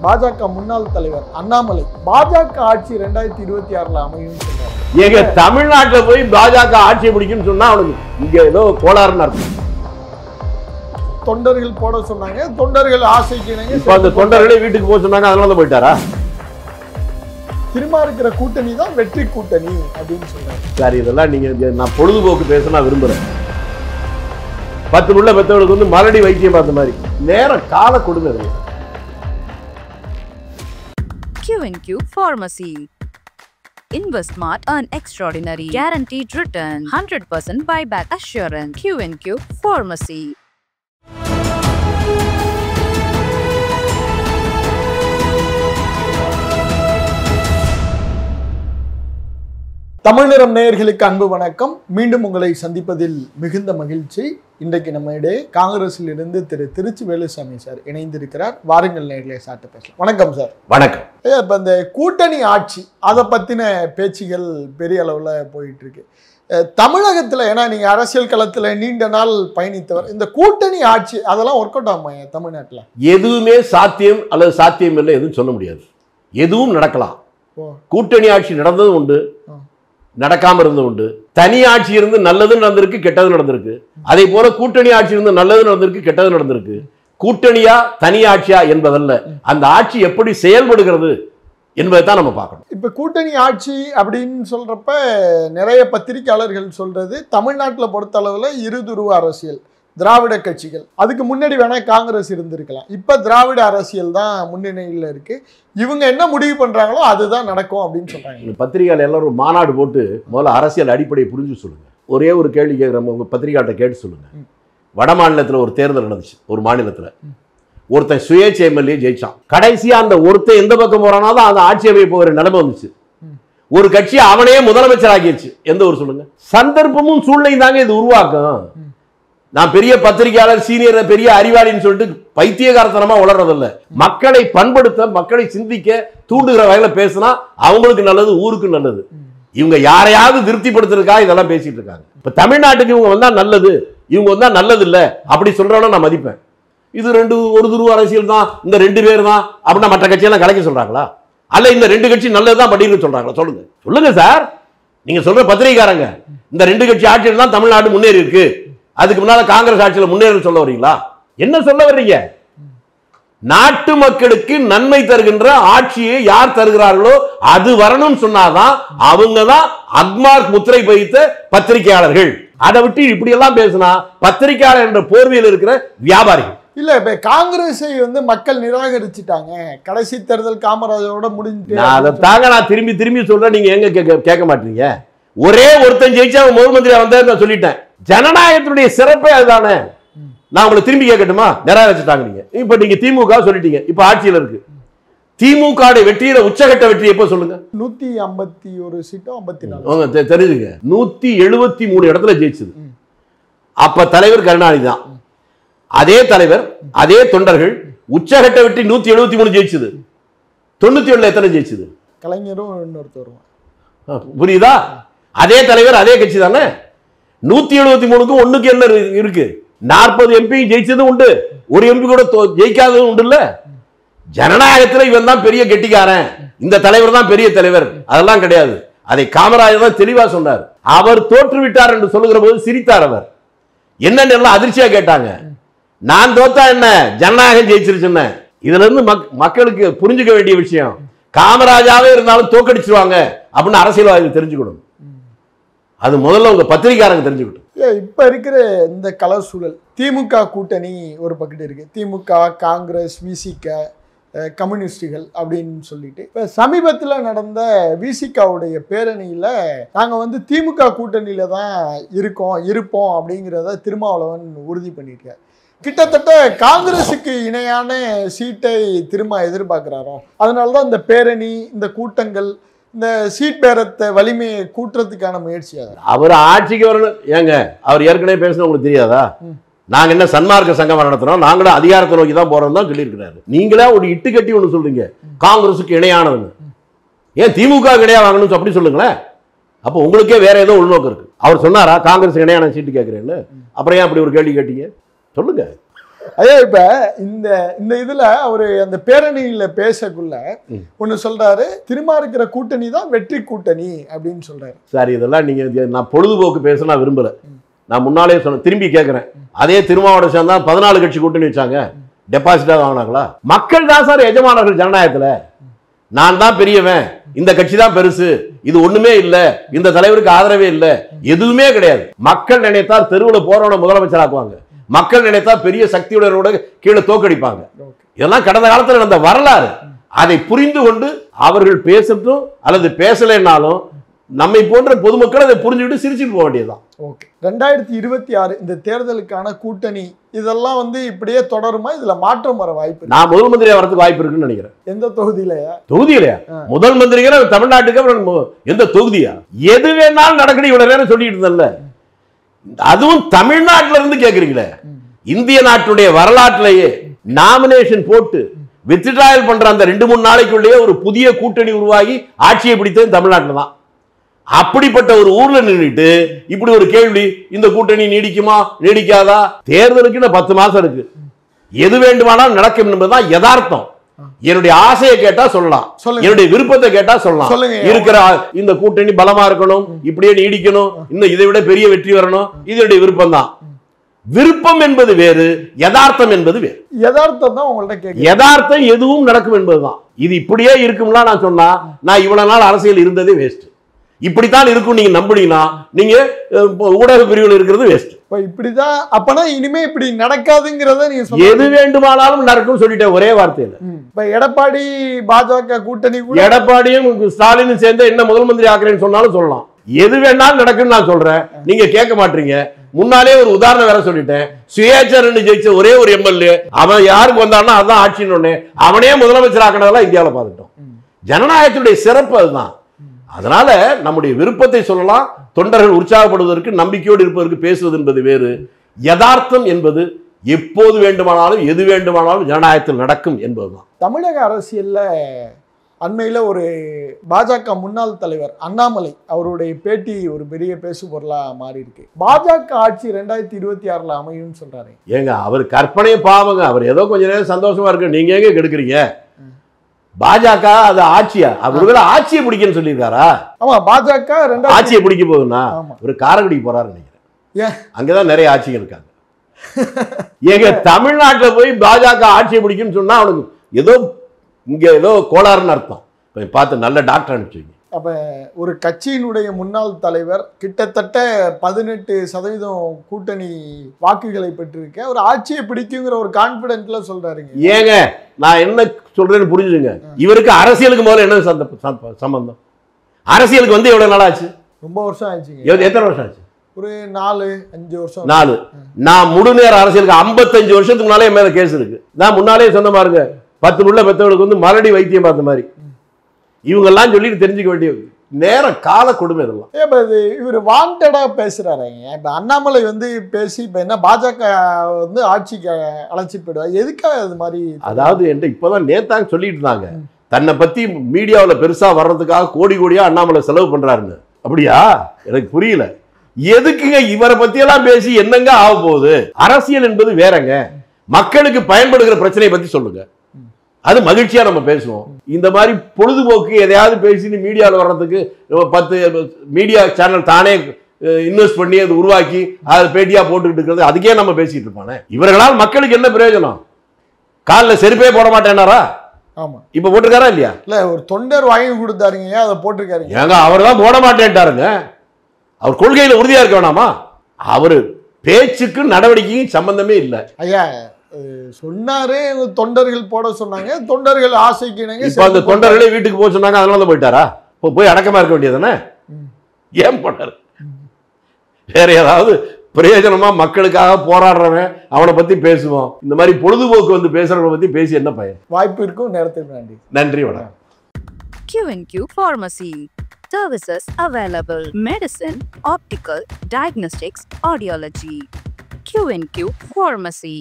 பாஜக முன்னாள் தலைவர் அண்ணாமலை பாஜக ஆட்சி 2026 அமையும் சொன்னார். எங்க தமிழ்நாட்டில் போய் பாஜக ஆட்சியை பிடிக்கும்னு சொன்னா அவனுக்கு இங்க ஏதோ கோளாறுன்னு அர்த்தம். தொண்டர்கள் போட சொன்னாங்க, தொண்டர்கள் ஆசைக்கு இப்ப அந்த தொண்டர்களே வீட்டுக்கு போக சொன்னாங்க, அதனால தான் போயிட்டாரா? திரும்ப இருக்கிற கூட்டணி தான் வெற்றி கூட்டணி அப்படின்னு சொன்னாங்க. சார் இதெல்லாம் நீங்க நான் பொழுதுபோக்கு பேச நான் விரும்புறேன். 10 உள்ள பெற்றவர்களுக்கு வந்து மறுபடி வைத்தியம் பார்த்த மாதிரி நேரம் கால கொடுங்க. Q&Q Pharmacy. Invest smart, earn extraordinary, guaranteed return, 100% buyback assurance. Q&Q Pharmacy. Tamil நிறம் நேயர்களுக்கு அன்பு வணக்கம். மீண்டும் உங்களை சந்திப்பதில் மிகுந்த மகிழ்ச்சி. இன்றைக்கு நம்ம இடையே காங்கிரஸில் இருந்து திருச்சி வேலுசாமி சார் இணைந்திருக்கிறார். வாருங்கள் நேயர்களே, சாப்பிட்டு பேசலாம். வணக்கம் சார். வணக்கம். இப்போ இந்த கூட்டணி ஆட்சி அதை பற்றின பேச்சுகள் பெரிய அளவில் போயிட்டு இருக்கு தமிழகத்தில். ஏன்னா நீங்கள் அரசியல் களத்தில் நீண்ட நாள் பயணித்தவர். இந்த கூட்டணி ஆட்சி அதெல்லாம் ஒர்க் அவுட் ஆகுமா தமிழ்நாட்டில்? எதுவுமே சாத்தியம் அல்லது சாத்தியம் இல்லை எதுவும் சொல்ல முடியாது. எதுவும் நடக்கலாம். கூட்டணி ஆட்சி நடந்ததும் உண்டு, நடக்காம இருந்து உண்டு. தனி ஆட்சி இருந்து நல்லது நடந்திருக்கு, கெட்டது நடந்திருக்கு. அதே போல கூட்டணி ஆட்சி இருந்து நல்லது நடந்திருக்கு, கெட்டது நடந்திருக்கு. கூட்டணியா தனி ஆட்சியா என்பதல்ல, அந்த ஆட்சி எப்படி செயல்படுகிறது என்பதை தான் நம்ம பார்க்கணும். இப்ப கூட்டணி ஆட்சி அப்படின்னு சொல்றப்ப நிறைய பத்திரிகையாளர்கள் சொல்றது தமிழ்நாட்டில் பொறுத்த அளவுல இருதுருவ அரசியல், திராவிட கட்சிகள். அதுக்கு முன்னாடி வேணா காங்கிரஸ் இருந்திருக்கலாம். இப்ப திராவிட அரசியல் தான் முன்னணியில் இருக்கு. இவங்க என்ன முடிவு பண்றாங்களோ அதுதான் நடக்கும் அப்படின்னு சொல்றாங்க. பத்திரிகையாளர் எல்லாரும் மாநாடு போட்டு முதல்ல அரசியல் அடிப்படையை புரிஞ்சு சொல்லுங்க. ஒரே ஒரு கேள்வி கேட்குறோம், உங்க பத்திரிகையாளர்கிட்ட கேட்டு சொல்லுங்க. வட மாநிலத்தில் ஒரு தேர்தல் நடந்துச்சு. ஒரு மாநிலத்தில் ஒருத்தன் சுயேட்சை எம்எல்ஏ ஜெயிச்சான். கடைசியா அந்த ஒருத்தன் எந்த பக்கம் போறானா தான் அந்த ஆட்சி அமைய போகிற நிலைமை வந்துச்சு. ஒரு கட்சி அவனே முதலமைச்சர் ஆகிடுச்சு. எந்த ஒரு சொல்லுங்க. சந்தர்ப்பமும் சூழ்நிலையும் தாங்க இது உருவாக்கும். நான் பெரிய பத்திரிகையாளர், சீனியர், பெரிய அறிவாளின்னு சொல்லிட்டு பைத்தியகாரத்தனமா வளர்றதில்ல. மக்களை பண்படுத்த, மக்களை சிந்திக்க தூண்டுகிற வகையில பேசினா அவங்களுக்கு நல்லது, ஊருக்கு நல்லது. இவங்க யாரையாவது திருப்திப்படுத்துறதுக்காக இதெல்லாம் பேசிட்டு இருக்காங்க. இப்ப தமிழ்நாட்டுக்கு இவங்க வந்தா நல்லது, இவங்க வந்தா நல்லது இல்ல அப்படி சொல்றவன நான் மதிப்பேன். இது ஒரு துருவ அரசியல் தான், இந்த 2 பேர் தான் அப்படின்னா மற்ற கட்சியெல்லாம் கலைக்க சொல்றாங்களா? அல்ல இந்த 2 கட்சி நல்லதுதான் பண்ணிருக்க சொல்றாங்களா? சொல்லுங்க சொல்லுங்க சார். நீங்க சொல்ற பத்திரிகைக்காரங்க இந்த 2 கட்சி ஆட்சியில் தான் தமிழ்நாடு முன்னேறி இருக்கு, அதுக்கு முன்னால காங்கிரஸ் ஆட்சியில் முன்னேற சொல்ல வரீங்களா? என்ன சொல்ல வர்றீங்க? நாட்டு மக்களுக்கு நன்மை தருகின்ற ஆட்சியை யார் தருகிறார்களோ அது வரணும் சொன்னாதான் அவங்க தான் அக்மார்க் முத்திரை பதித்த பத்திரிகையாளர்கள். அதை விட்டு இப்படி எல்லாம் பேசினா பத்திரிகையாளர் என்ற போர்வையில் இருக்கிற வியாபாரிகள். இல்ல, இப்ப காங்கிரஸை மக்கள் நிராகரிச்சுட்டாங்க. கடைசி தேர்தல் காமராஜரோட முடிஞ்சு. அதைத்தாங்க நான் திரும்பி திரும்பி சொல்றேன். நீங்க எங்க கேட்க மாட்டீங்க. ஒரே ஒருத்தன் ஜெயிச்சா முதல் மந்திரி வந்தாரு, நான் சொல்லிட்டேன். ஜனநாயகத்துடைய சிறப்பே அதுதானே. நான் உங்களை திரும்பி கேட்கட்டுமா? நிராகரிச்சுட்டாங்க. நீங்க இப்ப நீங்க திமுக சொல்லிட்டீங்க, இப்ப ஆட்சியில் இருக்கு. திமுக வெற்றியில உச்சகட்ட வெற்றி எப்ப சொல்லுங்க? 151 சீட்டோ 54 தெரியுதுங்க. 173 இடத்துல ஜெயிச்சது. அப்ப தலைவர் கருணாநிதி தான். அதே தலைவர், அதே தொண்டர்கள் உச்சகட்ட வெற்றி 173 ஜெயிச்சது. 97 எத்தனை ஜெயிச்சது? கலைஞரும் இன்னொருத்தர். புரியுதா? அதே தலைவர், அதே கட்சி தானே. 173க்கு 1க்கு என்ன இருக்கு? 40 எம்பி ஜெயிச்சதும் உண்டு, ஒரு எம்பி கூட ஜெயிக்காததும் உண்டு. இல்ல, ஜனநாயகத்தில் இவன் தான் பெரிய கெட்டிக்காரன், இந்த தலைவர் தான் பெரிய தலைவர், அதெல்லாம் கிடையாது. அதை காமராஜர் தான் தெளிவா சொன்னார். அவர் தோற்றுவிட்டார் என்று சொல்லுகிற போது சிரித்தார். அவர் என்னன்னு எல்லாம் அதிர்ச்சியா கேட்டாங்க. நான் தோத்தா என்ன, ஜனநாயகம் ஜெயிச்சிருச்சுன்னு. இதுல இருந்து மக்களுக்கு புரிஞ்சுக்க வேண்டிய விஷயம், காமராஜாவே இருந்தாலும் தோக்கடிச்சிருவாங்க அப்படின்னு அரசியல்வாதிகள் தெரிஞ்சுக்கணும். அது முதல்ல உங்க பத்திரிகையாளங்க தெரிஞ்சுக்கிட்டோம். இப்ப இருக்கிற இந்த கலர் சூழல், திமுக கூட்டணி ஒரு பக்கத்து இருக்கு. திமுக, காங்கிரஸ், விசிக, கம்யூனிஸ்டுகள் அப்படின்னு சொல்லிட்டு இப்ப சமீபத்தில் நடந்த விசிகாவுடைய பேரணியில நாங்க திமுக கூட்டணியில தான் இருப்போம் அப்படிங்கிறத திருமாவளவன் உறுதி பண்ணியிருக்கார். கிட்டத்தட்ட காங்கிரஸுக்கு இணையான சீட்டை திரும்ப எதிர்பார்க்கிறாரோ, அதனாலதான் இந்த பேரணி, இந்த கூட்டங்கள், இந்த சீட் பேரத்தை வலிமையை கூட்டுறதுக்கான முயற்சியாக அவர் ஆட்சிக்கு வரணும். ஏங்க அவர் ஏற்கனவே பேசணும், உங்களுக்கு தெரியாதா? நாங்க என்ன சன்மார்க்க சங்கம் நடத்துறோம், நாங்களும் அதிகாரத்தை நோக்கி தான் போறோம் தான் சொல்லியிருக்கிறாரு. நீங்களே ஒரு இட்டு கட்டி ஒன்று சொல்றீங்க காங்கிரஸுக்கு இணையானதுன்னு. ஏன் திமுக இணையா வாங்கணும் அப்படி சொல்லுங்களேன். அப்போ உங்களுக்கே வேற ஏதோ உள்நோக்கம் இருக்கு. அவர் சொன்னாரா காங்கிரஸ் இணையான சீட்டு கேட்கிறேன்னு? அப்புறம் ஏன் அப்படி ஒரு கேள்வி கேட்டீங்க? சொல்லுங்க. அதே இப்ப இந்த இந்த இதுல அவரு அந்த பேரணியில பேசக்குள்ள ஒண்ணு சொல்றாரு, திரும்ப இருக்கிற கூட்டணி தான் வெற்றி கூட்டணி அப்படின்னு சொல்றாரு. சார் இதெல்லாம் நீங்க நான் பொழுதுபோக்கு பேச நான் விரும்பல. நான் முன்னாலே சொன்னேன், திரும்பி கேட்கிறேன். அதே திருமாவளவன் சேர்ந்தா 14 கட்சி கூட்டணி வச்சாங்க, டெபாசிட்டா வாங்கினாங்களா? மக்கள் தான் சார் எஜமானர்கள் ஜனநாயகத்துல. நான் தான் பெரியவன், இந்த கட்சி தான் பெருசு, இது ஒண்ணுமே இல்ல, இந்த தலைவருக்கு ஆதரவே இல்ல, எதுவுமே கிடையாது. மக்கள் நினைத்தால் தெருவில் போறவன முதலமைச்சர் ஆக்குவாங்க, மக்கள் நினைத்தால் பெரிய சக்தியுடனோட கீழே தோக்கடிப்பாங்க. இதெல்லாம் கடந்த காலத்தில் நடந்த வரலாறு. அதை புரிந்து கொண்டு அவர்கள் பேசட்டும் அல்லது பேசலைன்னாலும் நம்மை போன்ற பொதுமக்கள் அதை புரிஞ்சுக்கிட்டு சிரிச்சுட்டு போக வேண்டியதுதான். ஓகே, 2026 இந்த தேர்தலுக்கான கூட்டணி இதெல்லாம் இப்படியே தொடருமா, இதுல மாற்றம் வர வாய்ப்பு? நான் முதல் மந்திரியா வரதுக்கு வாய்ப்பு இருக்குன்னு நினைக்கிறேன். எந்த தொகுதியிலயா? தொகுதியிலயா? முதல் மந்திரிங்கிற தமிழ்நாட்டுக்கு எந்த தொகுதியா? எது வேணாலும் நடக்கணும் இவ்வளவு நேரம் சொல்லிட்டு இருந்தல. அதுவும் தமிழ்நாட்டில இருந்து கேக்குறீங்களே. இந்திய நாட்டுடைய வரலாற்றிலேயே நாமினேஷன் போட்டு வித்ட்ராயல் பண்ற அந்த 2-3 நாளைக்குள்ளேயே ஒரு புதிய கூட்டணி உருவாகி ஆட்சியை பிடித்தது தமிழ்நாட்டில் தான். அப்படிப்பட்ட ஒரு ஊர்ல நின்றுட்டு இப்படி ஒரு கேள்வி, இந்த கூட்டணி நீடிக்குமா நீடிக்காதா? தேர்தலுக்கு 10 மாசம் இருக்கு, எது வேண்டுமானாலும் நடக்கும் என்பதுதான் யதார்த்தம். என்னுடைய ஆசையை கேட்டா சொல்லலாம், என்னுடைய விருப்பத்தை கேட்டா சொல்லலாம். இருக்கிற இந்த கூட்டணி பலமா இருக்கணும், இப்படியே நீடிக்கணும், இன்னும் இதை விட பெரிய வெற்றி வரணும், இதனுடைய விருப்பம் தான். விருப்பம் என்பது வேறு, யதார்த்தம் என்பது வேறு. யதார்த்தம் தான் உங்கள்ட்ட கேட்க, யதார்த்தம் எதுவும் நடக்கும் என்பதுதான். இது இப்படியே இருக்கும்லாம் நான் சொன்னா நான் இவ்வளவு நாள் அரசியல் இருந்ததே வேஸ்ட். இப்படித்தான் இருக்கும் நீங்க நம்புனீங்கன்னா நீங்க ஊடக பிரிவில் இருக்கிறது வேஸ்ட். இப்படிதான் அப்பனா இனிமே இப்படி நடக்காதுங்கிறத நீங்க சொல்லுங்க. எது வேண்டுமானாலும் நடக்கும் சொல்லிட்டேன் ஒரே வார்த்தையில. இப்ப எடப்பாடி பாஜக கூட்டணி கூட, எடப்பாடியும் ஸ்டாலினும் சேர்ந்து என்ன முதல் மந்திரி ஆக்குறேன்னு சொன்னாலும் சொல்லலாம். எது வேணாலும் நடக்குன்னு நான் சொல்றேன், நீங்க கேட்க மாட்டீங்க. முன்னாலே ஒரு உதாரணம் வேற சொல்லிட்டேன். சுயேச்சரன் ஜெயிச்ச ஒரே ஒரு எம்எல்ஏ, அவன் யாருக்கு வந்தான்னா அதான் ஆட்சின்னு அவனே முதலமைச்சர் ஆக்கினதெல்லாம் இந்தியாவில் பார்த்துட்டோம். ஜனநாயகத்துடைய சிறப்பு அதுதான். அதனால நம்முடைய விருப்பத்தை சொல்லலாம், தொண்டர்கள் உற்சாகப்படுவதற்கு நம்பிக்கையோடு இருப்பதற்கு பேசுவது என்பது வேறு. யதார்த்தம் என்பது எப்போது வேண்டுமானாலும் எது வேண்டுமானாலும் ஜனநாயகத்தில் நடக்கும் என்பதுதான். தமிழக அரசியல்ல அண்மையில் ஒரு பாஜக முன்னாள் தலைவர் அண்ணாமலை அவருடைய பேட்டி ஒரு பெரிய பேசு பொருளா மாறி இருக்கு. பாஜக ஆட்சி 2026 அமையும் சொல்றாரு. ஏங்க அவர் கற்பனை பாவங்க, அவர் ஏதோ கொஞ்ச நேரம் சந்தோஷமா இருக்கு, நீங்க ஏங்க கெடுக்குறீங்க? பாஜக அது ஆட்சியா? அவரு ஆட்சியை பிடிக்கன்னு சொல்லியிருக்காரா? ஆமா, பாஜக ஆட்சியை பிடிக்க போகுதுன்னா ஒரு காரைக்குடிக்கு போறாரு நினைக்கிறேன். அங்கதான் நிறைய ஆட்சிகள் இருக்காங்க. எங்க தமிழ்நாட்டில் போய் பாஜக ஆட்சியை பிடிக்குன்னு சொன்னா அவனுக்கு ஏதோ இங்க ஏதோ கோளாறுன்னு அர்த்தம். பார்த்து நல்ல டாக்டர் அனுப்பிச்சுங்க. அப்ப ஒரு கட்சியினுடைய முன்னாள் தலைவர் கிட்டத்தட்ட 18% கூட்டணி வாக்குகளை பெற்றிருக்க ஒரு ஆட்சியை பிடிக்குங்கிற ஒரு கான்பிடென்ட்ல சொல்றாருங்க. ஏங்க நான் என்ன சொல்றேன்னு புரிஞ்சுங்க. இவருக்கு அரசியலுக்கு முதல்ல என்ன சம்பந்தம்? அரசியலுக்கு வந்து எவ்வளவு நாள் ஆச்சு? ரொம்ப வருஷம் ஆயிடுச்சுங்க. எத்தனை வருஷம் ஆச்சு? ஒரு 4-5 வருஷம். 4. நான் முழுநேர அரசியலுக்கு 55 வருஷத்துக்கு முன்னாலே என் மேல கேஸ் இருக்கு. நான் முன்னாலே சொன்ன பாருங்க, 10 புள்ள பெற்றவர்களுக்கு வந்து மறுபடி வைத்தியம் பார்த்த மாதிரி இவங்கெல்லாம் சொல்லிட்டு தெரிஞ்சுக்க வேண்டிய நேரம் கால கொடுமை இதெல்லாம். இவர் வாண்டடா பேசுறாருங்க. இப்ப அண்ணாமலை வந்து பேசி இப்ப என்ன பாஜக வந்து ஆட்சிக்கு அழைச்சிட்டு போயிடுவாங்க, எதுக்காக அது மாதிரி? அதாவது என்கிட்ட இப்பதான் நேத்தாங்க சொல்லிட்டு இருந்தாங்க, தன்னை பத்தி மீடியாவில் பெருசா வர்றதுக்காக கோடி கோடியா அண்ணாமலை செலவு பண்றாருன்னு. அப்படியா? எனக்கு புரியல. எதுக்குங்க இவரை பத்தி எல்லாம் பேசி என்னங்க ஆக போகுது? அரசியல் என்பது வேறங்க. மக்களுக்கு பயன்படுகிற பிரச்சனையை பத்தி சொல்லுங்க, அது மகிழ்ச்சியா நம்ம பேசுவோம். இந்த மாதிரி பொழுதுபோக்கு எதையாவது பேசி மீடியாவில் வர்றதுக்கு 10 மீடியா சேனல் தானே இன்வெஸ்ட் பண்ணி அதை உருவாக்கி அதை பேட்டியா போட்டுக்கிட்டு இருக்கிறது, அதுக்கே நம்ம பேசிட்டு இருப்பானே. இவர்களால் மக்களுக்கு என்ன பிரயோஜனம்? காலில் செருப்பே போட மாட்டேனாரா? ஆமா, இப்ப போட்டிருக்காரா இல்லையா? இல்ல, ஒரு தொண்டர் வாங்கி கொடுத்தாருங்க, அதை போட்டிருக்காரு. ஏங்க அவர் தான் போட மாட்டேன்ட்டாருங்க. அவர் கொள்கையில உறுதியா இருக்க வேணாமா? அவரு பேச்சுக்கு நடவடிக்கையும் சம்பந்தமே இல்லை. ஐயா சொன்னாரு, தொண்டர்கள் போட சொன்னாங்க, தொண்டர்கள் ஆசைக்கு அந்த தொண்டர்களே வீட்டுக்கு போக சொன்னாங்க, அதனால போயிட்டாரா? போய் அடக்கமா இருக்க வேண்டியதானே? ஏன் போட்டாரு? வேற ஏதாவது பிரயோஜனமா மக்களுக்காக போராடுறவன் அவனை பத்தி பேசுவோம். இந்த மாதிரி பொழுதுபோக்கு வந்து பேசுறவனை பத்தி பேசி என்ன பயன்? வாய்ப்பு இருக்கும். நேரத்துக்கு நன்றி. நன்றி, வணக்கம். Q&Q Pharmacy. Services available: medicine, optical, diagnostics, audiology. Q&Q Pharmacy.